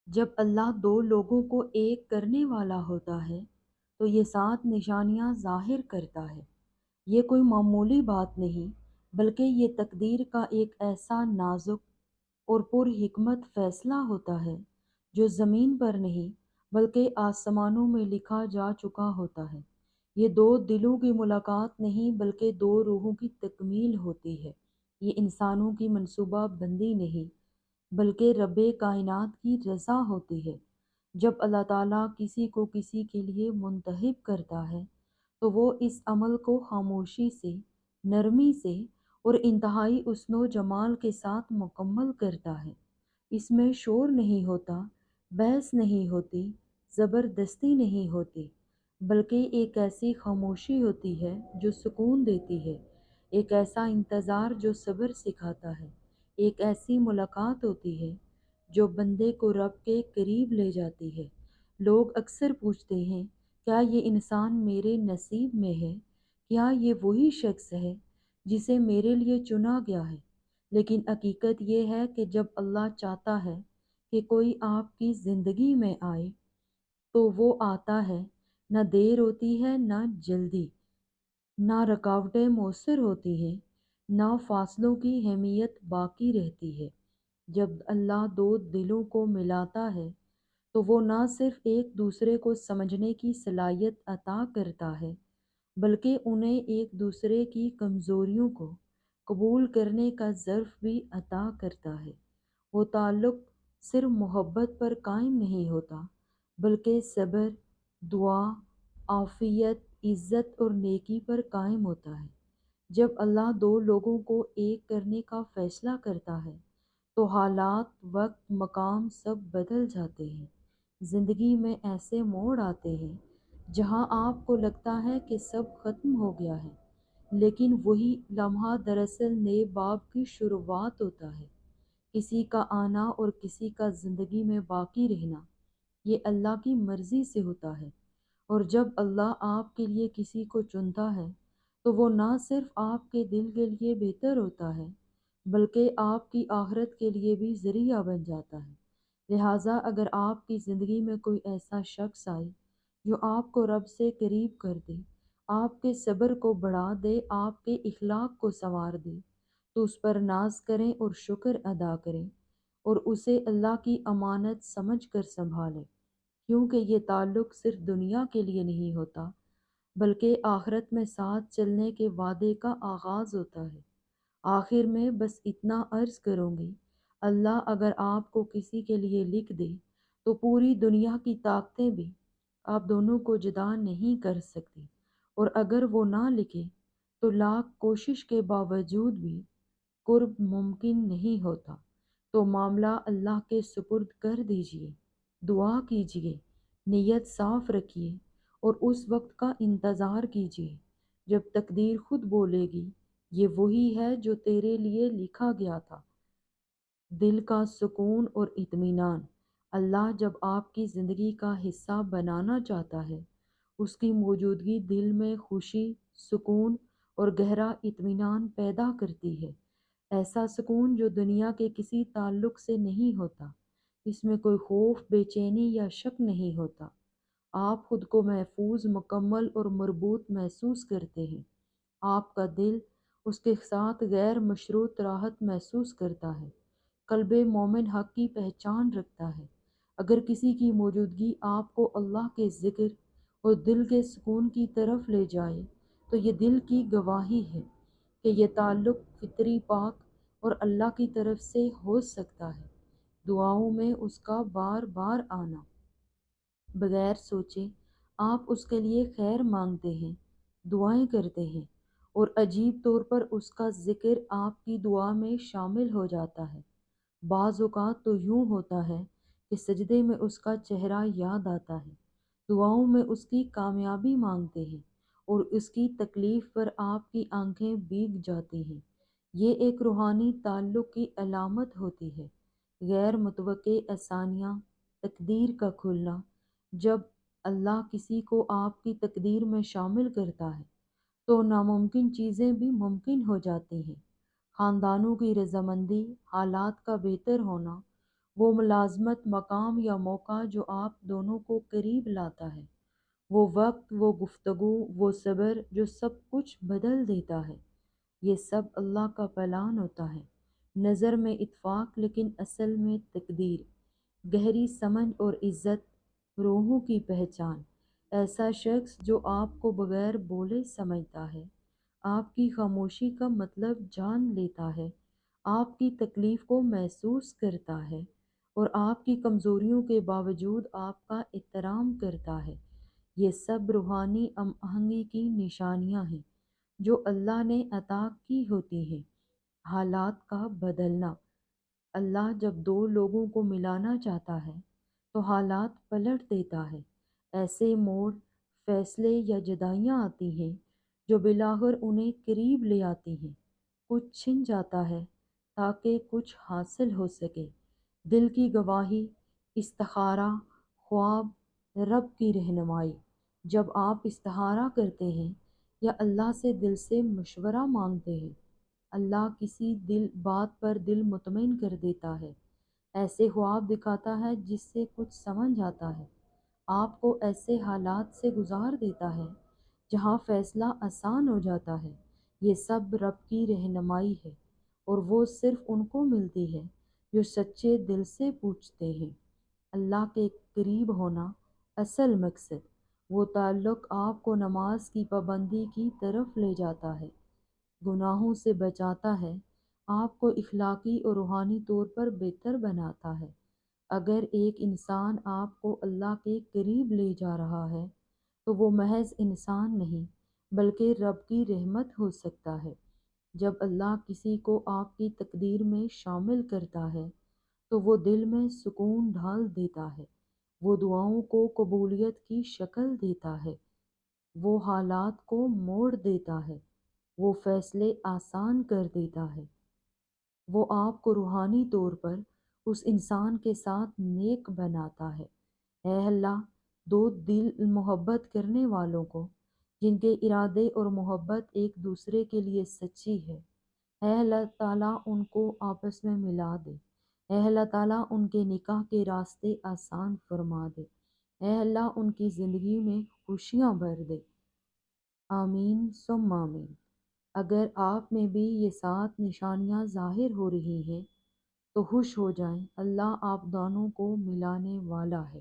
جب اللہ دو لوگوں کو ایک کرنے والا ہوتا ہے تو یہ 7 نشانیاں ظاہر کرتا ہے۔ یہ کوئی معمولی بات نہیں، بلکہ یہ تقدیر کا ایک ایسا نازک اور پر حکمت فیصلہ ہوتا ہے جو زمین پر نہیں بلکہ آسمانوں میں لکھا جا چکا ہوتا ہے۔ یہ دو دلوں کی ملاقات نہیں بلکہ دو روحوں کی تکمیل ہوتی ہے۔ یہ انسانوں کی منصوبہ بندی نہیں بلکہ رب کائنات کی رضا ہوتی ہے۔ جب اللہ تعالیٰ کسی کو کسی کے لیے منتخب کرتا ہے تو وہ اس عمل کو خاموشی سے، نرمی سے اور انتہائی حسن و جمال کے ساتھ مکمل کرتا ہے۔ اس میں شور نہیں ہوتا، بحث نہیں ہوتی، زبردستی نہیں ہوتی، بلکہ ایک ایسی خاموشی ہوتی ہے جو سکون دیتی ہے، ایک ایسا انتظار جو صبر سکھاتا ہے، ایک ایسی ملاقات ہوتی ہے جو بندے کو رب کے قریب لے جاتی ہے۔ لوگ اکثر پوچھتے ہیں، کیا یہ انسان میرے نصیب میں ہے؟ کیا یہ وہی شخص ہے جسے میرے لیے چنا گیا ہے؟ لیکن حقیقت یہ ہے کہ جب اللہ چاہتا ہے کہ کوئی آپ کی زندگی میں آئے تو وہ آتا ہے، نہ دیر ہوتی ہے نہ جلدی، نہ رکاوٹیں مؤثر ہوتی ہیں، نہ فاصلوں کی اہمیت باقی رہتی ہے۔ جب اللہ دو دلوں کو ملاتا ہے تو وہ نہ صرف ایک دوسرے کو سمجھنے کی صلاحیت عطا کرتا ہے بلکہ انہیں ایک دوسرے کی کمزوریوں کو قبول کرنے کا ظرف بھی عطا کرتا ہے۔ وہ تعلق صرف محبت پر قائم نہیں ہوتا بلکہ صبر، دعا، عافیت، عزت اور نیکی پر قائم ہوتا ہے۔ جب اللہ دو لوگوں کو ایک کرنے کا فیصلہ کرتا ہے تو حالات، وقت، مقام سب بدل جاتے ہیں۔ زندگی میں ایسے موڑ آتے ہیں جہاں آپ کو لگتا ہے کہ سب ختم ہو گیا ہے، لیکن وہی لمحہ دراصل نئے باب کی شروعات ہوتا ہے۔ کسی کا آنا اور کسی کا زندگی میں باقی رہنا یہ اللہ کی مرضی سے ہوتا ہے، اور جب اللہ آپ کے لیے کسی کو چنتا ہے تو وہ نہ صرف آپ کے دل کے لیے بہتر ہوتا ہے بلکہ آپ کی آخرت کے لیے بھی ذریعہ بن جاتا ہے۔ لہٰذا اگر آپ کی زندگی میں کوئی ایسا شخص آئے جو آپ کو رب سے قریب کر دے، آپ کے صبر کو بڑھا دے، آپ کے اخلاق کو سنوار دے، تو اس پر ناز کریں اور شکر ادا کریں اور اسے اللہ کی امانت سمجھ کر سنبھالیں، کیونکہ یہ تعلق صرف دنیا کے لیے نہیں ہوتا بلکہ آخرت میں ساتھ چلنے کے وعدے کا آغاز ہوتا ہے۔ آخر میں بس اتنا عرض کروں گی، اللہ اگر آپ کو کسی کے لیے لکھ دے تو پوری دنیا کی طاقتیں بھی آپ دونوں کو جدا نہیں کر سکتی، اور اگر وہ نہ لکھے تو لاکھ کوشش کے باوجود بھی قرب ممکن نہیں ہوتا۔ تو معاملہ اللہ کے سپرد کر دیجئے، دعا کیجئے، نیت صاف رکھیے اور اس وقت کا انتظار کیجئے جب تقدیر خود بولے گی، یہ وہی ہے جو تیرے لیے لکھا گیا تھا۔ دل کا سکون اور اطمینان۔ اللہ جب آپ کی زندگی کا حصہ بنانا چاہتا ہے، اس کی موجودگی دل میں خوشی، سکون اور گہرا اطمینان پیدا کرتی ہے۔ ایسا سکون جو دنیا کے کسی تعلق سے نہیں ہوتا۔ اس میں کوئی خوف، بے چینی یا شک نہیں ہوتا۔ آپ خود کو محفوظ، مکمل اور مربوط محسوس کرتے ہیں۔ آپ کا دل اس کے ساتھ غیر مشروط راحت محسوس کرتا ہے۔ قلب مومن حق کی پہچان رکھتا ہے۔ اگر کسی کی موجودگی آپ کو اللہ کے ذکر اور دل کے سکون کی طرف لے جائے تو یہ دل کی گواہی ہے کہ یہ تعلق فطری، پاک اور اللہ کی طرف سے ہو سکتا ہے۔ دعاؤں میں اس کا بار بار آنا، بغیر سوچے آپ اس کے لیے خیر مانگتے ہیں، دعائیں کرتے ہیں، اور عجیب طور پر اس کا ذکر آپ کی دعا میں شامل ہو جاتا ہے۔ بعض اوقات تو یوں ہوتا ہے کہ سجدے میں اس کا چہرہ یاد آتا ہے، دعاؤں میں اس کی کامیابی مانگتے ہیں، اور اس کی تکلیف پر آپ کی آنکھیں بھیگ جاتی ہیں۔ یہ ایک روحانی تعلق کی علامت ہوتی ہے، غیر متوقع آسانیاں، تقدیر کا کھلنا۔ جب اللہ کسی کو آپ کی تقدیر میں شامل کرتا ہے تو ناممکن چیزیں بھی ممکن ہو جاتی ہیں۔ خاندانوں کی رضامندی، حالات کا بہتر ہونا وہ ملازمت، مقام یا موقع جو آپ دونوں کو قریب لاتا ہے، وہ وقت، وہ گفتگو، وہ صبر جو سب کچھ بدل دیتا ہے، یہ سب اللہ کا پلان ہوتا ہے۔ نظر میں اتفاق لیکن اصل میں تقدیر، گہری سمجھ اور عزت، روحوں کی پہچان، ایسا شخص جو آپ کو بغیر بولے سمجھتا ہے، آپ کی خاموشی کا مطلب جان لیتا ہے، آپ کی تکلیف کو محسوس کرتا ہے اور آپ کی کمزوریوں کے باوجود آپ کا احترام کرتا ہے۔ یہ سب روحانی ہم آہنگی کی نشانیاں ہیں جو اللہ نے عطا کی ہوتی ہیں۔ حالات کا بدلنا، اللہ جب دو لوگوں کو ملانا چاہتا ہے تو حالات پلٹ دیتا ہے۔ ایسے موڑ، فیصلے یا جدائیاں آتی ہیں جو بالآخر انہیں قریب لے آتی ہیں۔ کچھ چھن جاتا ہے تاکہ کچھ حاصل ہو سکے۔ دل کی گواہی، استخارہ، خواب، رب کی رہنمائی۔ جب آپ استخارہ کرتے ہیں یا اللہ سے دل سے مشورہ مانگتے ہیں، اللہ کسی بات پر دل مطمئن کر دیتا ہے، ایسے خواب دکھاتا ہے جس سے کچھ سمجھ آتا ہے، آپ کو ایسے حالات سے گزار دیتا ہے جہاں فیصلہ آسان ہو جاتا ہے۔ یہ سب رب کی رہنمائی ہے اور وہ صرف ان کو ملتی ہے جو سچے دل سے پوچھتے ہیں۔ اللہ کے قریب ہونا اصل مقصد، وہ تعلق آپ کو نماز کی پابندی کی طرف لے جاتا ہے، گناہوں سے بچاتا ہے، آپ کو اخلاقی اور روحانی طور پر بہتر بناتا ہے۔ اگر ایک انسان آپ کو اللہ کے قریب لے جا رہا ہے تو وہ محض انسان نہیں بلکہ رب کی رحمت ہو سکتا ہے۔ جب اللہ کسی کو آپ کی تقدیر میں شامل کرتا ہے تو وہ دل میں سکون ڈال دیتا ہے، وہ دعاؤں کو قبولیت کی شکل دیتا ہے، وہ حالات کو موڑ دیتا ہے، وہ فیصلے آسان کر دیتا ہے، وہ آپ کو روحانی طور پر اس انسان کے ساتھ نیک بناتا ہے۔ اے اللہ، دو دل محبت کرنے والوں کو جن کے ارادے اور محبت ایک دوسرے کے لیے سچی ہے، اے اللہ تعالیٰ ان کو آپس میں ملا دے۔ اے اللہ تعالیٰ ان کے نکاح کے راستے آسان فرما دے۔ اے اللہ ان کی زندگی میں خوشیاں بھر دے۔ آمین ثم آمین۔ اگر آپ میں بھی یہ 7 نشانیاں ظاہر ہو رہی ہیں تو خوش ہو جائیں، اللہ آپ دونوں کو ملانے والا ہے۔